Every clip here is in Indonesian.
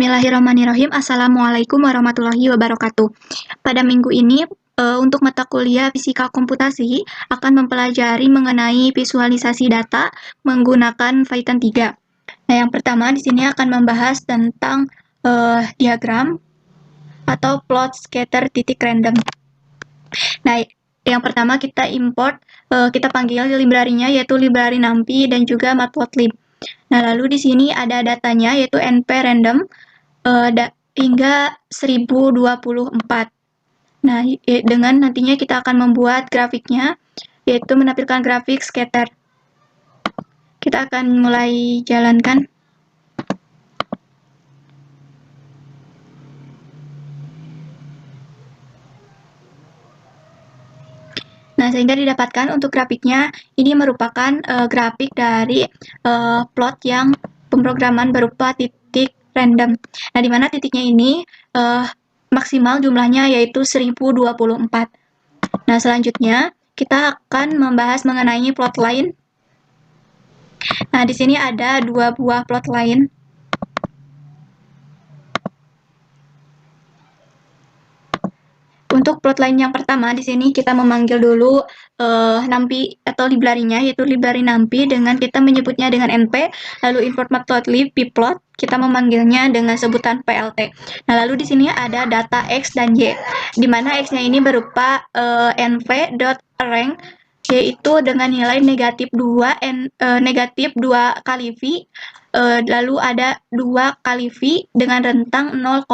Bismillahirrahmanirrahim. Assalamualaikum warahmatullahi wabarakatuh. Pada minggu ini, untuk mata kuliah Fisika Komputasi akan mempelajari mengenai visualisasi data menggunakan Python 3. Nah, yang pertama di sini akan membahas tentang diagram atau plot scatter titik random. Nah, yang pertama kita import, kita panggil library-nya yaitu library NumPy dan juga matplotlib. Nah, lalu di sini ada datanya yaitu np random hingga 1024. Nah, dengan nantinya kita akan membuat grafiknya, yaitu menampilkan grafik scatter. Kita akan mulai jalankan. Nah, sehingga didapatkan untuk grafiknya, ini merupakan grafik dari plot yang pemrograman berupa titik random. Nah, di mana titiknya ini maksimal jumlahnya yaitu 1024. Nah, selanjutnya kita akan membahas mengenai plot line. Nah, di sini ada dua buah plot line. Untuk plotline yang pertama, di sini kita memanggil dulu NumPy atau library-nya, yaitu library NumPy dengan kita menyebutnya dengan np, lalu import matplotlib pyplot, kita memanggilnya dengan sebutan plt. Nah, lalu di sini ada data x dan y, di mana x-nya ini berupa nv.rank, yaitu dengan nilai negatif 2 kali v, lalu ada 2 kali v dengan rentang 0,01.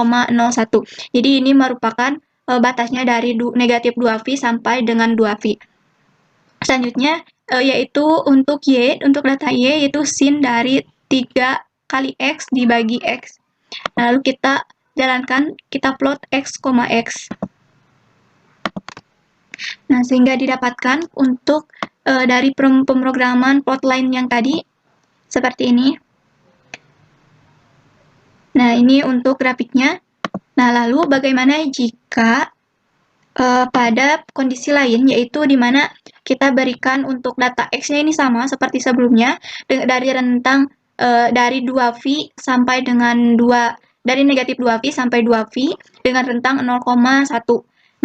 Jadi ini merupakan batasnya dari negatif 2V sampai dengan 2V. Selanjutnya, yaitu untuk Y, untuk data Y, yaitu sin dari 3 kali X dibagi X. Lalu kita jalankan, kita plot X, X. Nah, sehingga didapatkan untuk dari pemrograman plotline yang tadi, seperti ini. Nah, ini untuk grafiknya. Nah, lalu bagaimana jika pada kondisi lain, yaitu di mana kita berikan untuk data X-nya ini sama seperti sebelumnya, dari rentang dari 2V sampai dengan dari negatif 2V sampai 2V dengan rentang 0,1.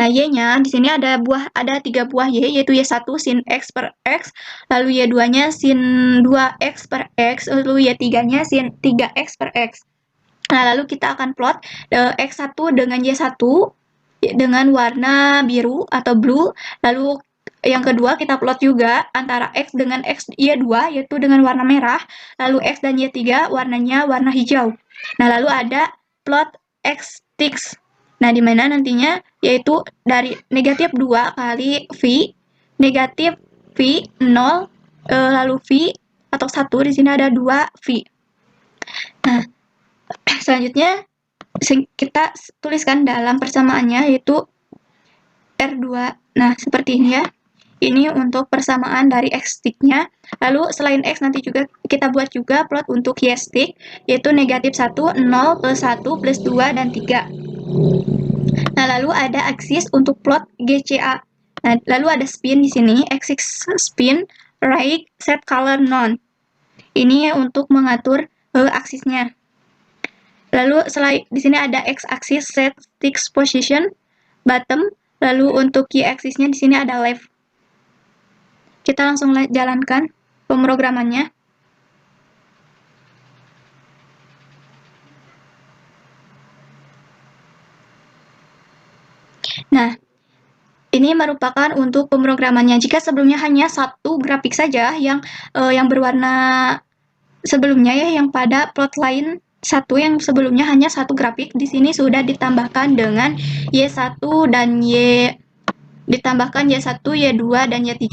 Nah, Y-nya di sini ada 3 buah Y, yaitu Y1 sin X per X, lalu Y2-nya sin 2X per X, lalu Y3-nya sin 3X per X. Nah, lalu kita akan plot X1 dengan Y1 dengan warna biru atau blue. Lalu yang kedua kita plot juga antara X dengan Y2 yaitu dengan warna merah. Lalu X dan Y3 warnanya warna hijau. Nah, lalu ada plot X sticks. Nah, di mana nantinya yaitu dari negatif 2 kali V, negatif V 0, lalu V atau 1, di sini ada 2V. Nah, selanjutnya kita tuliskan dalam persamaannya yaitu R2. Nah, seperti ini ya. Ini untuk persamaan dari X stick-nya. Lalu selain X nanti juga kita buat juga plot untuk Y stick, yaitu negatif 1, 0, plus 1, plus 2, dan 3. Nah, lalu ada aksis untuk plot GCA. Nah, lalu ada spin di sini, axis spin, right, set color none. Ini untuk mengatur aksisnya. Lalu di sini ada x-axis set stick position bottom, lalu untuk y-axisnya di sini ada left. Kita langsung jalankan pemrogramannya. Nah, ini merupakan untuk pemrogramannya. Jika sebelumnya hanya satu grafik saja yang berwarna sebelumnya ya, yang pada plotline satu yang sebelumnya hanya satu grafik, di sini sudah ditambahkan dengan Y1 dan ditambahkan Y1, Y2, dan Y3.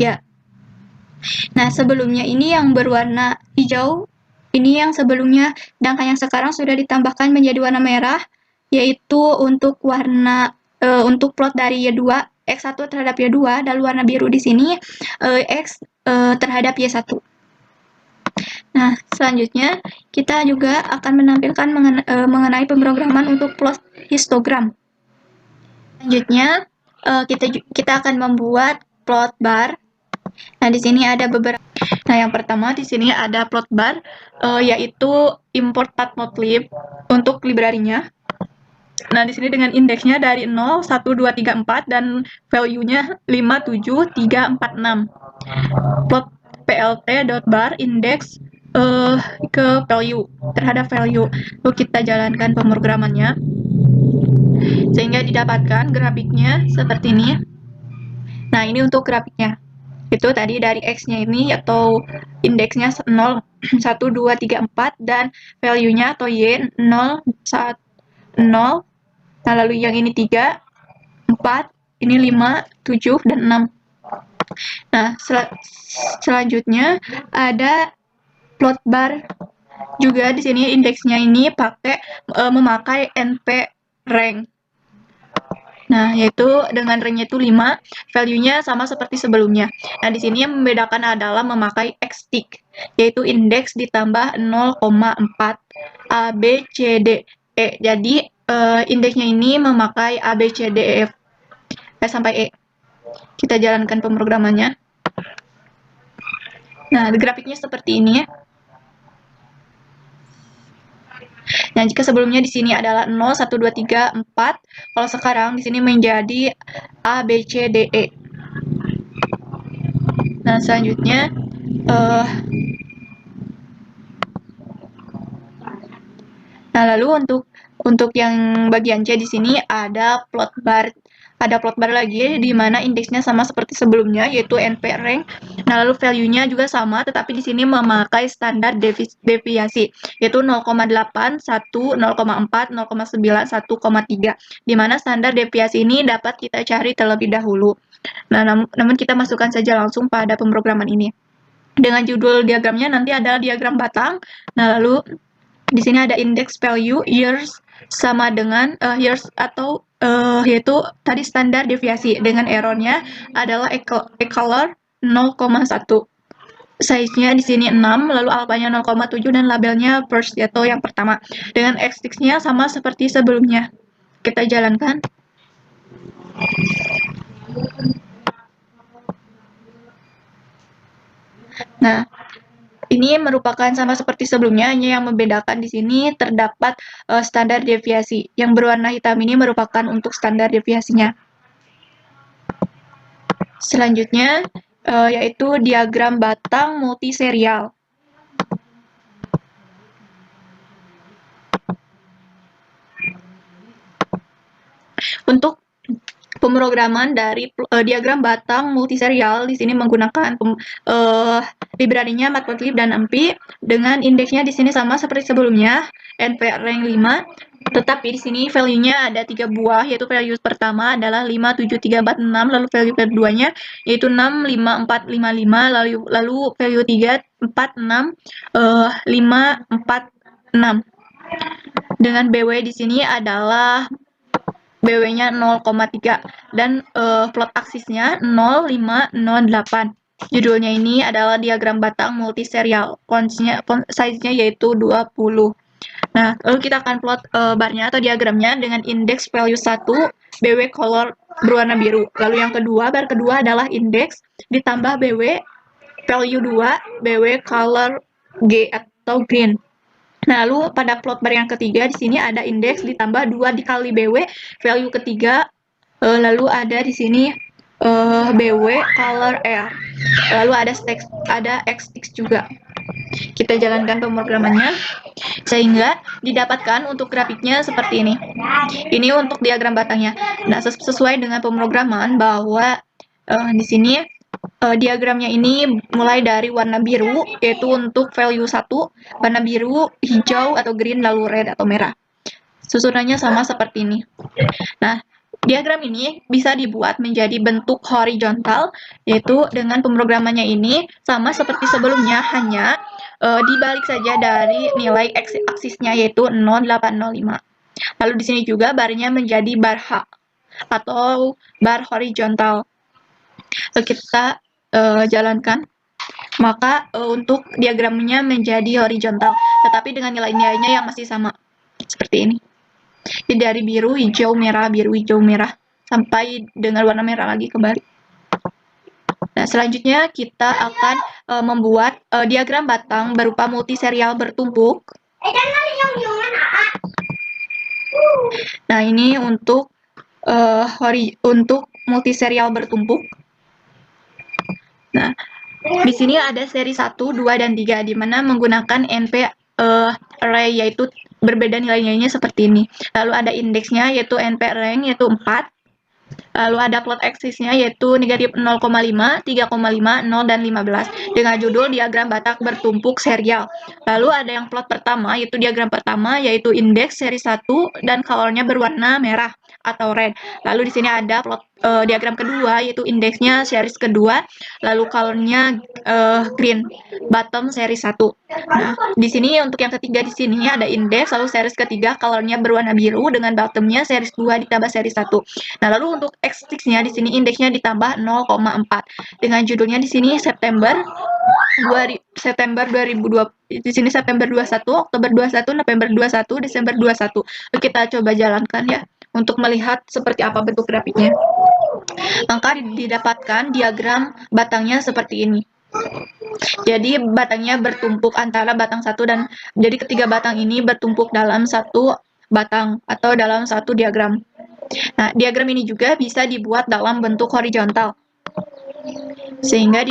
Nah, sebelumnya ini yang berwarna hijau, ini yang sebelumnya, sedangkan yang sekarang sudah ditambahkan menjadi warna merah, yaitu untuk warna untuk plot dari Y2, X1 terhadap Y2, dan warna biru di sini X terhadap Y1. Nah, selanjutnya kita juga akan menampilkan mengenai pemrograman untuk plot histogram. Selanjutnya kita akan membuat plot bar. Nah, di sini ada beberapa. Nah, yang pertama di sini ada plot bar, yaitu import path.lib untuk library-nya. Nah, di sini dengan indeksnya dari 0, 1, 2, 3, 4 dan value-nya 5, 7, 3, 4, 6. Plot plt.bar index ke value, terhadap value. Lalu kita jalankan pemrogramannya sehingga didapatkan grafiknya seperti ini. Nah, ini untuk grafiknya. Itu tadi dari X-nya ini atau indeksnya 0, 1, 2, 3, 4 dan value-nya atau Y 0, 1, 0. Nah, lalu yang ini 3, 4, ini 5, 7, dan 6. Nah, selanjutnya ada plot bar juga di sini indeksnya ini memakai NP rank. Nah, yaitu dengan rank-nya itu 5, value-nya sama seperti sebelumnya. Nah, di sini yang membedakan adalah memakai Xtick, yaitu indeks ditambah 0,4 A, B, C, D, E. Jadi, indeksnya ini memakai A, B, C, D, E, F, sampai E. Kita jalankan pemrogramannya. Nah, grafiknya seperti ini ya. Nah, jika sebelumnya di sini adalah 0, 1, 2, 3, 4, kalau sekarang di sini menjadi A, B, C, D, E. Nah, selanjutnya nah, lalu untuk yang bagian C di sini ada plot bar lagi di mana indeksnya sama seperti sebelumnya yaitu NP rank. Nah, lalu value-nya juga sama tetapi di sini memakai standar deviasi yaitu 0,8, 1, 0,4, 0,9, 1,3 di mana standar deviasi ini dapat kita cari terlebih dahulu. Nah, namun kita masukkan saja langsung pada pemrograman ini. Dengan judul diagramnya nanti adalah diagram batang. Nah, lalu di sini ada index value years sama dengan years atau yaitu tadi standar deviasi dengan errornya adalah color 0,1. Size-nya di sini 6, lalu alpha-nya 0,7 dan labelnya first atau yang pertama. Dengan Xtick-nya sama seperti sebelumnya. Kita jalankan. Nah, ini merupakan sama seperti sebelumnya, hanya yang membedakan di sini terdapat standar deviasi. Yang berwarna hitam ini merupakan untuk standar deviasinya. Selanjutnya, yaitu diagram batang multiserial. Untuk pemrograman dari diagram batang multiserial di sini menggunakan library-nya Matplotlib dan MPI dengan indeksnya di sini sama seperti sebelumnya NP rank 5, tetapi di sini value-nya ada 3 buah, yaitu value pertama adalah 5, 7, 3, 4, 6, lalu value keduanya yaitu 6, 5, 4, 5, 5, lalu value 3, 4, 6, 5, 4, 6. Dengan BW di sini adalah BW-nya 0,3 dan plot aksisnya 0, 5, 0, 8. Judulnya ini adalah diagram batang multiserial. Size-nya yaitu 20. Nah, lalu kita akan plot barnya atau diagramnya dengan indeks value 1, BW color berwarna biru. Lalu yang kedua, bar kedua adalah indeks ditambah BW value 2, BW color G atau green. Nah, lalu pada plot bar yang ketiga di sini ada indeks ditambah 2 dikali BW value ketiga, lalu ada di sini BW color R. Lalu ada Xtick juga. Kita jalankan pemrogramannya sehingga didapatkan untuk grafiknya seperti ini. Ini untuk diagram batangnya. Nah, sesuai dengan pemrograman bahwa di sini diagramnya ini mulai dari warna biru, yaitu untuk value 1, warna biru, hijau atau green, lalu red atau merah. Susunannya sama seperti ini. Nah, diagram ini bisa dibuat menjadi bentuk horizontal, yaitu dengan pemrogramannya ini sama seperti sebelumnya, hanya dibalik saja dari nilai aksisnya, yaitu 0,805. Lalu di sini juga barnya menjadi bar H atau bar horizontal. Lalu kita jalankan, maka untuk diagramnya menjadi horizontal, tetapi dengan nilai-nilainya yang masih sama seperti ini. Jadi dari biru, hijau, merah, biru, hijau, merah sampai dengan warna merah lagi kembali. Nah, selanjutnya kita akan membuat diagram batang berupa multiserial bertumpuk. Nah, ini untuk multiserial bertumpuk. Nah, di sini ada seri 1, 2, dan 3, di mana menggunakan NP array, yaitu berbeda nilai-nilainya seperti ini. Lalu ada indeksnya, yaitu NP rank, yaitu 4. Lalu ada plot axisnya, yaitu negatif 0,5, 3,5, 0, dan 15. Dengan judul diagram batang bertumpuk serial. Lalu ada yang plot pertama, yaitu diagram pertama, yaitu indeks seri 1, dan colornya berwarna merah atau red. Lalu di sini ada plot diagram kedua, yaitu indeksnya series kedua, lalu colornya green, bottom seri 1. Nah, di sini untuk yang ketiga di sini ada indeks, lalu series ketiga colornya berwarna biru dengan bottomnya series 2 ditambah seri 1. Nah, lalu untuk X6-nya di sini indeksnya ditambah 0,4 dengan judulnya di sini September 2020, di sini September 21, Oktober 21, November 21, Desember 21. Kita coba jalankan ya untuk melihat seperti apa bentuk grafiknya. Maka didapatkan diagram batangnya seperti ini. Jadi batangnya bertumpuk antara batang satu dan jadi ketiga batang ini bertumpuk dalam satu batang atau dalam satu diagram. Nah, diagram ini juga bisa dibuat dalam bentuk horizontal. Sehingga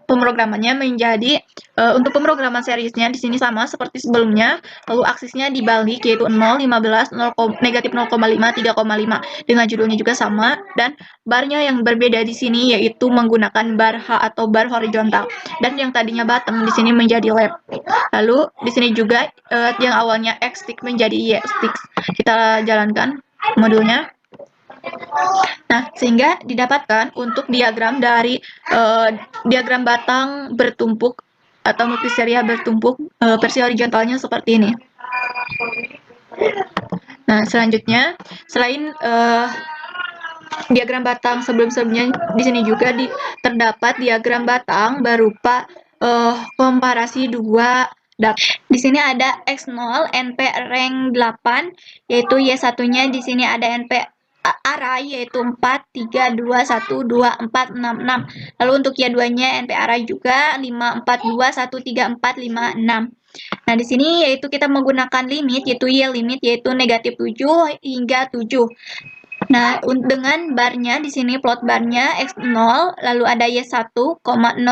pemrogramannya menjadi untuk pemrograman seriesnya di sini sama seperti sebelumnya, lalu aksisnya dibalik yaitu 0, 15, 0, negatif 0,5, 3,5 dengan judulnya juga sama, dan barnya yang berbeda di sini yaitu menggunakan bar H atau bar horizontal, dan yang tadinya bottom di sini menjadi left. Lalu di sini juga yang awalnya X stick menjadi Y stick. Kita jalankan modulnya. Nah, sehingga didapatkan untuk diagram dari diagram batang bertumpuk atau multiserial bertumpuk versi horizontalnya seperti ini. Nah, selanjutnya selain diagram batang sebelum-sebelumnya, di sini juga terdapat diagram batang berupa komparasi dua data. Di sini ada X0 NP rank 8, yaitu Y1-nya di sini ada NP array yaitu 4, 3, 2, 1, 2, 4, 6, 6. Lalu untuk Y2-nya NP array juga 5, 4, 2, 1, 3, 4, 5, 6. Nah, di sini yaitu kita menggunakan limit, yaitu Y limit, yaitu negatif 7 hingga 7. Nah, dengan barnya di sini plot barnya X0, lalu ada Y1, 0,9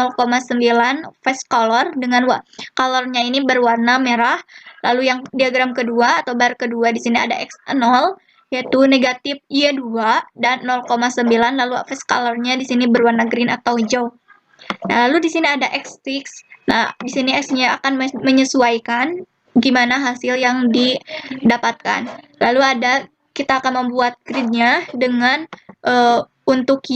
face color dengan colornya ini berwarna merah. Lalu yang diagram kedua atau bar kedua di sini ada X0, yaitu negatif Y2 dan 0,9, lalu face colornya di sini berwarna green atau hijau. Nah, lalu di sini ada X6. Nah, di sini X-nya akan menyesuaikan gimana hasil yang didapatkan. Lalu kita akan membuat gridnya dengan untuk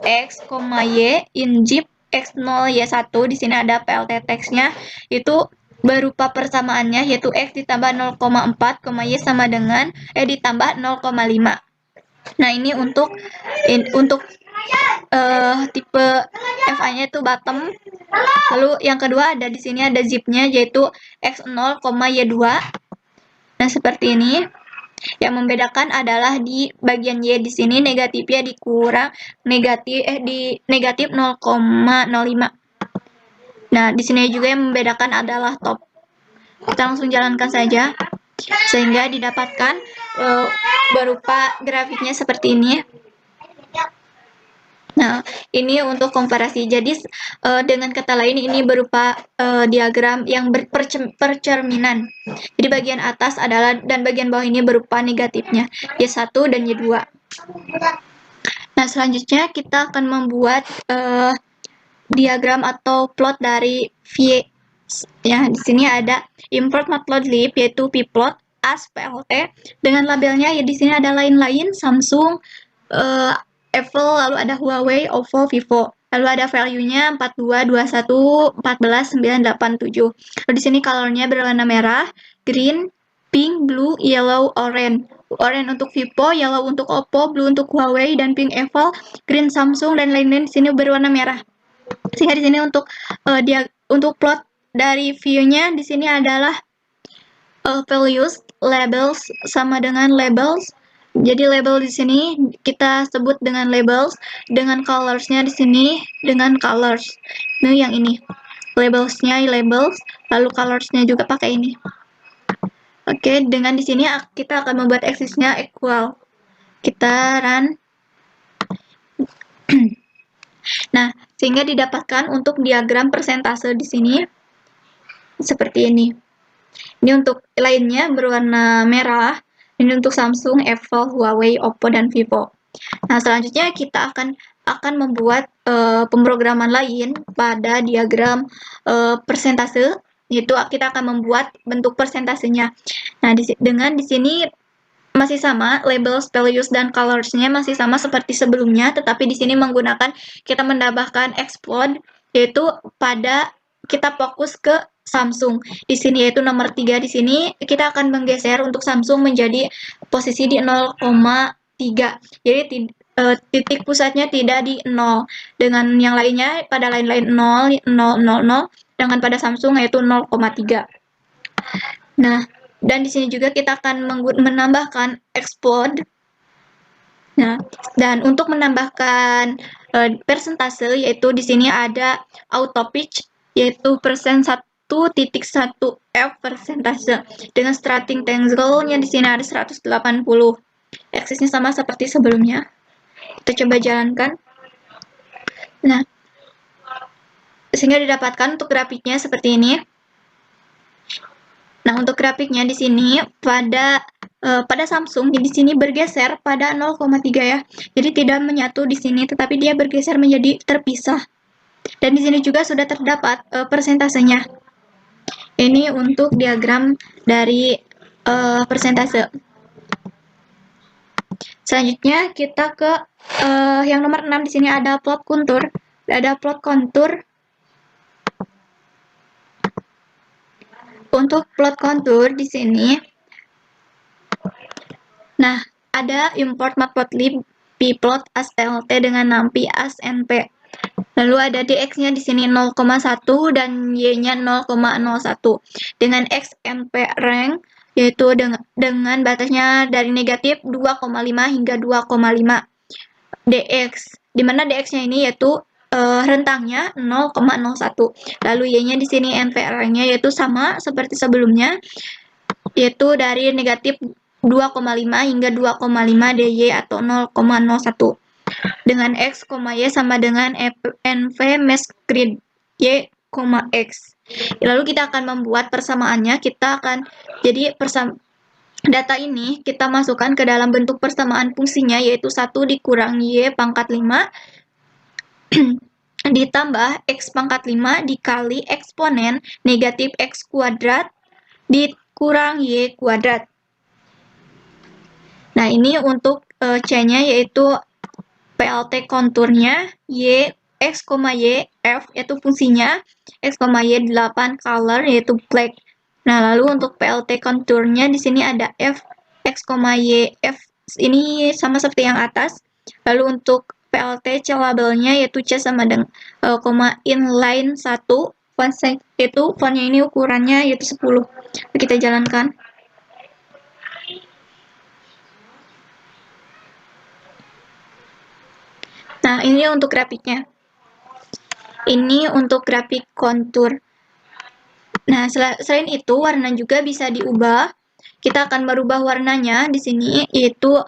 X, Y, injip X0, Y1, di sini ada PLT text-nya, itu berupa persamaannya, yaitu X ditambah 0,4, Y sama dengan ditambah 0,5. Nah, ini untuk tipe FA-nya itu bottom. Lalu yang kedua ada di sini ada zip-nya, yaitu X0, Y2. Nah, seperti ini. Yang membedakan adalah di bagian Y di sini negatifnya dikurang di negatif 0,05. Nah, di sini juga yang membedakan adalah top. Kita langsung jalankan saja sehingga didapatkan berupa grafiknya seperti ini. Nah, ini untuk komparasi. Jadi dengan kata lain ini berupa diagram yang percerminan. Jadi bagian atas adalah dan bagian bawah ini berupa negatifnya, Y1 dan Y2. Nah, selanjutnya kita akan membuat diagram atau plot dari V. Ya, di sini ada import matplotlib yaitu pplot as plt dengan labelnya ya di sini ada lain-lain Samsung, Apple, lalu ada Huawei, Oppo, Vivo. Lalu ada value-nya 42, 21, 14, 9, 8, 7. Lalu di sini color-nya berwarna merah, green, pink, blue, yellow, orange. Orange untuk Vivo, yellow untuk Oppo, blue untuk Huawei, dan pink Apple, green Samsung, dan lain-lain di sini berwarna merah. Sehingga di sini untuk plot dari view-nya di sini adalah values, labels sama dengan labels, Jadi label di sini kita sebut dengan labels, dengan colorsnya di sini dengan colors. Nah, yang ini labelsnya labels, lalu colorsnya juga pakai ini. Oke, dengan di sini kita akan membuat axisnya equal. Kita run. Nah, sehingga didapatkan untuk diagram persentase di sini seperti ini. Ini untuk lainnya berwarna merah. Ini untuk Samsung, Apple, Huawei, Oppo, dan Vivo. Nah, selanjutnya kita akan membuat pemrograman lain pada diagram persentase, yaitu kita akan membuat bentuk persentasenya. Nah, dengan di sini masih sama, labels, values, dan colorsnya masih sama seperti sebelumnya, tetapi di sini menggunakan kita menambahkan explode, yaitu pada kita fokus ke Samsung. Di sini yaitu nomor 3 di sini kita akan menggeser untuk Samsung menjadi posisi di 0,3. Jadi titik pusatnya tidak di 0. Dengan yang lainnya pada lain-lain 0, 0, 0, 0, dengan pada Samsung yaitu 0,3. Nah, dan di sini juga kita akan menambahkan explode. Nah, dan untuk menambahkan persentase yaitu di sini ada auto pitch yaitu persen 1.1 F persentase dengan starting tangle'nya di sini ada 180. Aksesnya sama seperti sebelumnya. Kita coba jalankan. Nah, sehingga didapatkan untuk grafiknya seperti ini. Nah, untuk grafiknya di sini pada Samsung di sini bergeser pada 0,3 ya. Jadi tidak menyatu di sini, tetapi dia bergeser menjadi terpisah. Dan di sini juga sudah terdapat persentasenya. Ini untuk diagram dari persentase. Selanjutnya kita ke yang nomor 6 di sini ada plot kontur. Ada plot kontur. Untuk plot kontur di sini, nah ada import matplotlib pplot as tlt dengan nampi as np. Lalu ada dx-nya di sini 0,1 dan y-nya 0,01 dengan x np rank yaitu dengan batasnya dari negatif 2,5 hingga 2,5 dx, di mana dx-nya ini yaitu rentangnya 0,01. Lalu y-nya di sini np rank-nya yaitu sama seperti sebelumnya, yaitu dari negatif 2,5 hingga 2,5 dy atau 0,01. Dengan x, y sama dengan nv mask grid y, x. Lalu kita akan membuat persamaannya. Jadi data ini kita masukkan ke dalam bentuk persamaan fungsinya, yaitu 1 dikurang y pangkat 5 ditambah x pangkat 5 dikali eksponen negatif x kuadrat dikurang y kuadrat. Nah, ini untuk C-nya yaitu PLT konturnya, Y, X, Y, F yaitu fungsinya, X, Y 8 color yaitu black. Nah, lalu untuk PLT konturnya di sini ada F, X, Y, F ini sama seperti yang atas. Lalu untuk PLT C labelnya yaitu C sama dengan inline 1, font size itu fontnya ini ukurannya yaitu 10. Kita jalankan. Nah, ini untuk grafiknya. Ini untuk grafik kontur. Nah, selain itu, warna juga bisa diubah. Kita akan merubah warnanya di sini, yaitu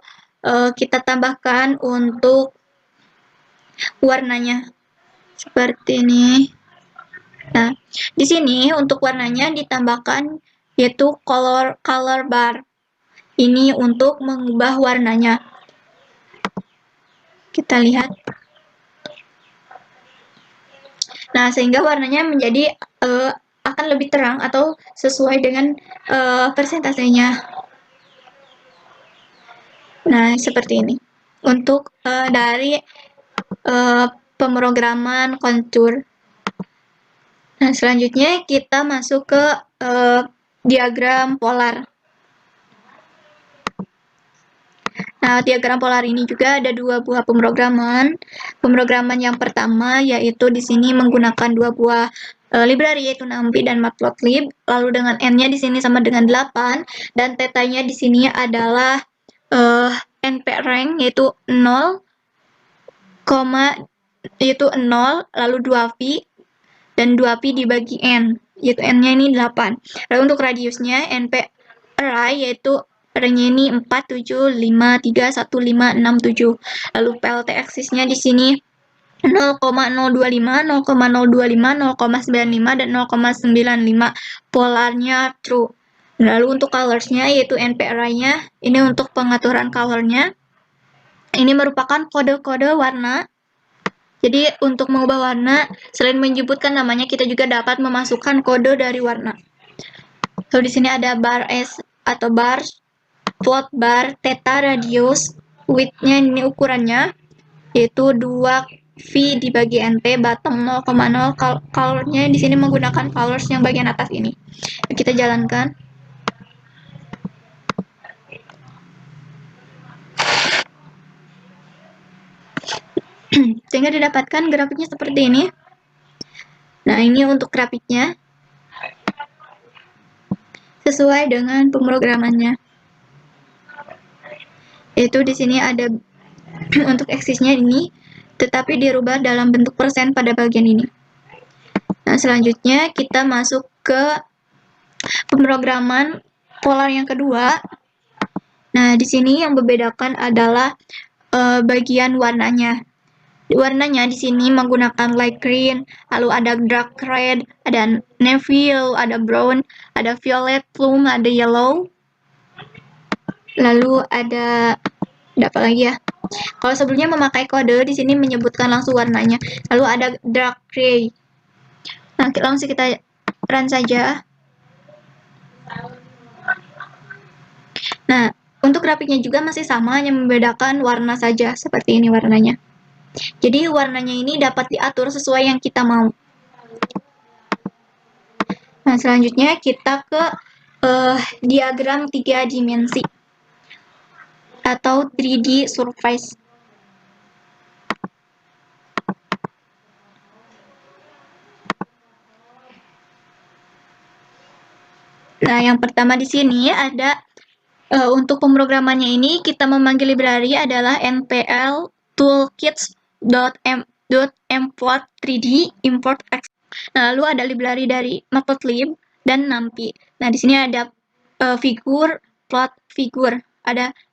kita tambahkan untuk warnanya. Seperti ini. Nah, di sini untuk warnanya ditambahkan yaitu color bar. Ini untuk mengubah warnanya. Kita lihat. Nah, sehingga warnanya menjadi akan lebih terang atau sesuai dengan persentasenya. Nah, seperti ini. Untuk dari pemrograman kontur. Nah, selanjutnya kita masuk ke diagram polar. Nah, diagram polar ini juga ada 2 buah pemrograman. Pemrograman yang pertama yaitu di sini menggunakan 2 buah library yaitu NumPy dan Matplotlib. Lalu dengan n-nya di sini sama dengan 8 dan theta-nya di sini adalah NP rank yaitu 0, yaitu 0, lalu 2pi, dan 2pi dibagi n, yaitu n-nya ini 8. Lalu untuk radiusnya NP array yaitu array-nya ini 4, 7, 5, 3, 1, 5, 6, 7. Lalu PLT axis-nya di sini 0,025, 0,025, 0,95, dan 0,95. Polarnya true. Lalu untuk colors-nya yaitu NP array-nya, ini untuk pengaturan color-nya. Ini merupakan kode-kode warna. Jadi untuk mengubah warna, selain menyebutkan namanya, kita juga dapat memasukkan kode dari warna. So di sini ada bar S atau bar, float bar, theta radius, width-nya ini ukurannya, yaitu 2V dibagi NP, bottom 0,0, color-nya di sini menggunakan colors yang bagian atas ini. Kita jalankan. Sehingga didapatkan grafiknya seperti ini. Nah, ini untuk grafiknya sesuai dengan pemrogramannya. Itu di sini ada untuk aksisnya ini, tetapi dirubah dalam bentuk persen pada bagian ini. Nah, selanjutnya kita masuk ke pemrograman polar yang kedua. Nah, di sini yang membedakan adalah bagian warnanya. Warnanya di sini menggunakan light green, lalu ada dark red, ada navy, ada brown, ada violet plum, ada yellow, lalu ada apa lagi ya? Kalau sebelumnya memakai kode, di sini menyebutkan langsung warnanya. Lalu ada dark gray. Nah, langsung kita run saja. Nah, untuk grafiknya juga masih sama, hanya membedakan warna saja. Seperti ini warnanya. Jadi warnanya ini dapat diatur sesuai yang kita mau. Nah, selanjutnya kita ke diagram 3 dimensi atau 3D surface. Nah, yang pertama di sini ada untuk pemrogramannya ini kita memanggil library adalah npl toolkits.import 3D import X. Nah, lalu ada library dari Matplotlib dan NumPy. Nah, di sini ada figur, plot figur.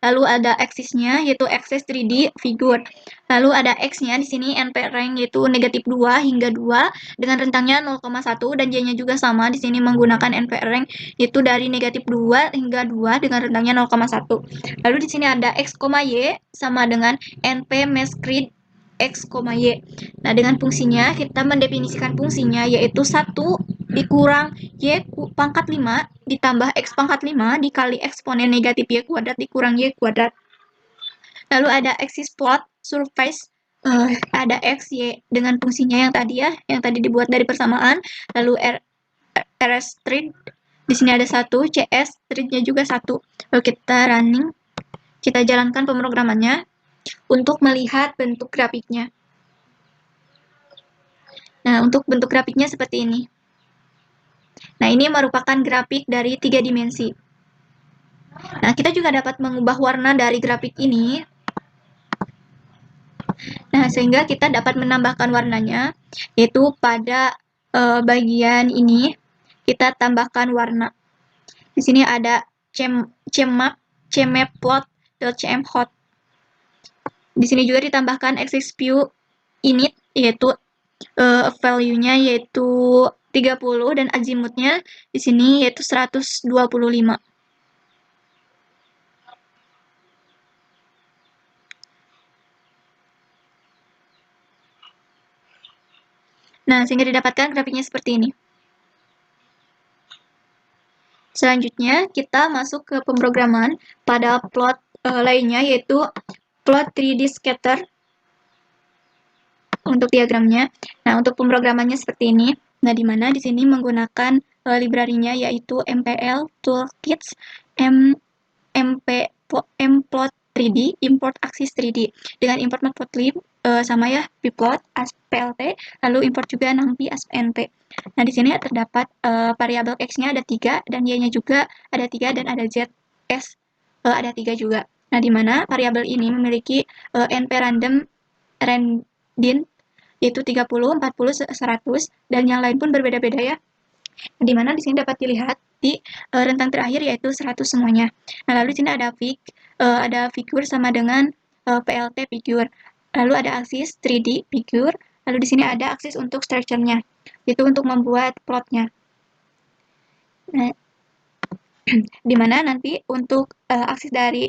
Lalu ada axis-nya yaitu axis 3D figur. Lalu ada X-nya di sini NP rank yaitu -2 hingga 2 dengan rentangnya 0,1 dan Y-nya juga sama di sini menggunakan NP rank yaitu dari -2 hingga 2 dengan rentangnya 0,1. Lalu di sini ada X, Y sama dengan NP mescreed X, Y. Nah, dengan fungsinya kita mendefinisikan fungsinya yaitu 1 dikurang Y pangkat 5 ditambah X pangkat 5 dikali eksponen negatif Y kuadrat dikurang Y kuadrat. Lalu ada axis plot surface, ada X, Y dengan fungsinya yang tadi dibuat dari persamaan. Lalu RS string, di sini ada 1, CS stringnya juga 1. Lalu kita running, kita jalankan pemrogramannya untuk melihat bentuk grafiknya. Nah, untuk bentuk grafiknya seperti ini. Nah, ini merupakan grafik dari 3 dimensi. Nah, kita juga dapat mengubah warna dari grafik ini. Nah, sehingga kita dapat menambahkan warnanya, yaitu pada bagian ini, kita tambahkan warna. Di sini ada cmapplot.cmhot. Di sini juga ditambahkan axis view init, yaitu value-nya yaitu 30 dan azimutnya di sini yaitu 125. Nah, sehingga didapatkan grafiknya seperti ini. Selanjutnya, kita masuk ke pemrograman pada plot lainnya, yaitu plot 3D scatter untuk diagramnya. Nah, untuk pemrogramannya seperti ini. Nah, di mana di sini menggunakan library-nya yaitu MPL toolkits mplot 3D import axis 3D dengan import matplotlib sama ya bplot as plt, lalu import juga numpy as np. Nah, di sini terdapat variabel x-nya ada 3 dan y-nya juga ada 3 dan ada z s ada 3 juga. Nah, di mana variabel ini memiliki NP randin yaitu 30, 40, 100 dan yang lain pun berbeda-beda ya. Di mana di sini dapat dilihat di rentang terakhir yaitu 100 semuanya. Nah, lalu di sini ada figur sama dengan PLT figure. Lalu ada aksis 3D figure. Lalu di sini ada aksis untuk structure-nya, itu untuk membuat plotnya. Nah, di mana nanti untuk aksis dari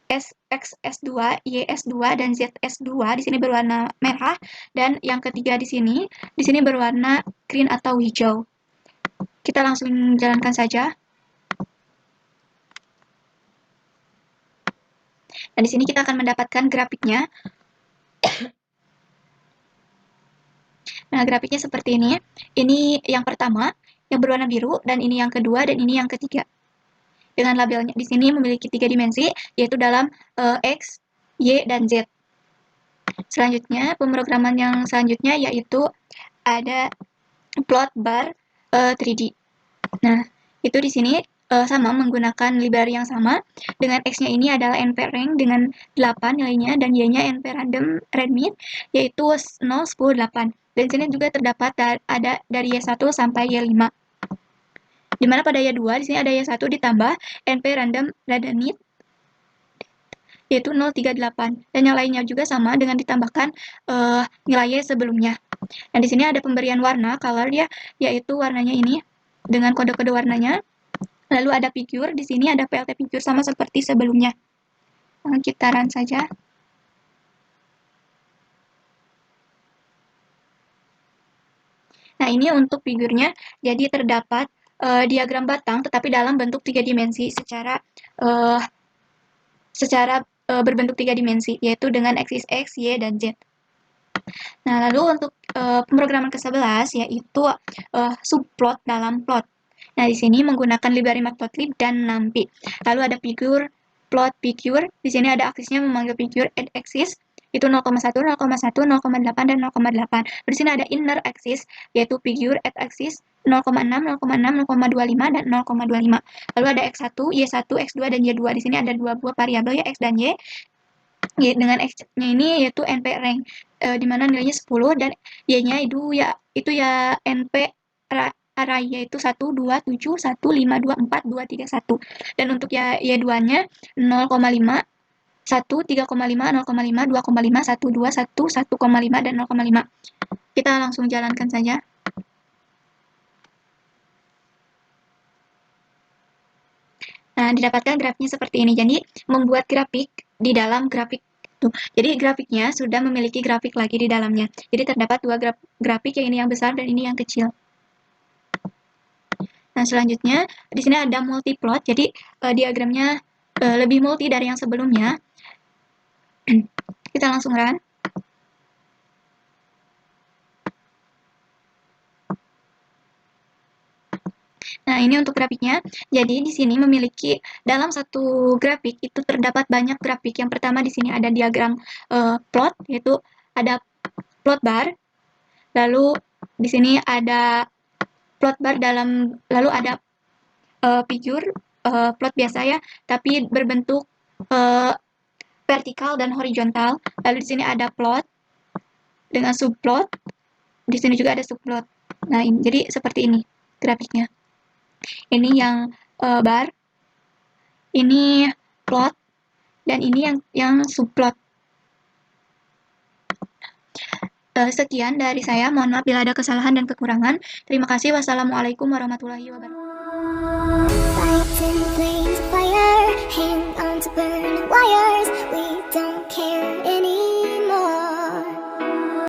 SX-S2, YS2, dan ZS2 di sini berwarna merah, dan yang ketiga di sini berwarna green atau hijau. Kita langsung jalankan saja. Nah, di sini kita akan mendapatkan grafiknya. Nah, grafiknya seperti ini. Ini yang pertama, yang berwarna biru, dan ini yang kedua, dan ini yang ketiga. Dengan labelnya di sini memiliki 3 dimensi, yaitu dalam X, Y, dan Z. Selanjutnya, pemrograman yang selanjutnya yaitu ada plot bar 3D. Nah, itu di sini sama menggunakan library yang sama. Dengan X-nya ini adalah nprank dengan 8 nilainya, dan Y-nya nprandom randomit yaitu 0, 10, 8. Dan sini juga terdapat ada dari Y1 sampai Y5. Di mana pada Y2 di sini ada Y1 ditambah nprandom randomit yaitu 038, dan yang lainnya juga sama dengan ditambahkan nilai sebelumnya. Nah, di sini ada pemberian warna color ya, yaitu warnanya ini dengan kode-kode warnanya. Lalu ada figure, di sini ada PLT figure sama seperti sebelumnya. Kita run saja. Nah, ini untuk figurnya, jadi terdapat diagram batang tetapi dalam bentuk 3 dimensi secara berbentuk 3 dimensi, yaitu dengan aksis X, Y, dan Z. Nah, lalu untuk pemrograman ke-11 yaitu subplot dalam plot. Nah, di sini menggunakan library matplotlib dan numpy. Lalu ada figure, plot figure. Di sini ada aksisnya memanggil figure add axis itu 0,1, 0,1, 0,8, dan 0,8. Di sini ada inner axis yaitu figure add axis 0,6, 0,6, 0,25, dan 0,25. Lalu ada X1, Y1, X2, dan Y2. Di sini ada dua buah variabel ya, X dan Y. Dengan X-nya ini yaitu NP rank, di mana nilainya 10, dan Y-nya itu ya NP array yaitu 1, 2, 7, 1, 5, 2, 4, 2, 3, 1. Dan untuk Y2-nya 0,5, 1, 3,5, 0,5, 2,5, 1, 2, 1, 1,5, dan 0,5. Kita langsung jalankan saja. Nah, didapatkan grafiknya seperti ini. Jadi, membuat grafik di dalam grafik. Jadi, grafiknya sudah memiliki grafik lagi di dalamnya. Jadi, terdapat dua grafik, yang ini yang besar dan ini yang kecil. Nah, selanjutnya, di sini ada multiplot. Jadi, diagramnya lebih multi dari yang sebelumnya. Kita langsung run. Nah, ini untuk grafiknya. Jadi, di sini memiliki dalam satu grafik itu terdapat banyak grafik. Yang pertama di sini ada diagram plot, yaitu ada plot bar. Lalu di sini ada plot bar lalu ada figure plot biasa ya, tapi berbentuk vertikal dan horizontal. Lalu di sini ada plot dengan subplot. Di sini juga ada subplot. Nah, jadi seperti ini grafiknya. Ini yang bar, ini plot, dan ini yang subplot. Sekian dari saya, mohon maaf bila ada kesalahan dan kekurangan. Terima kasih. Wassalamualaikum warahmatullahi wabarakatuh.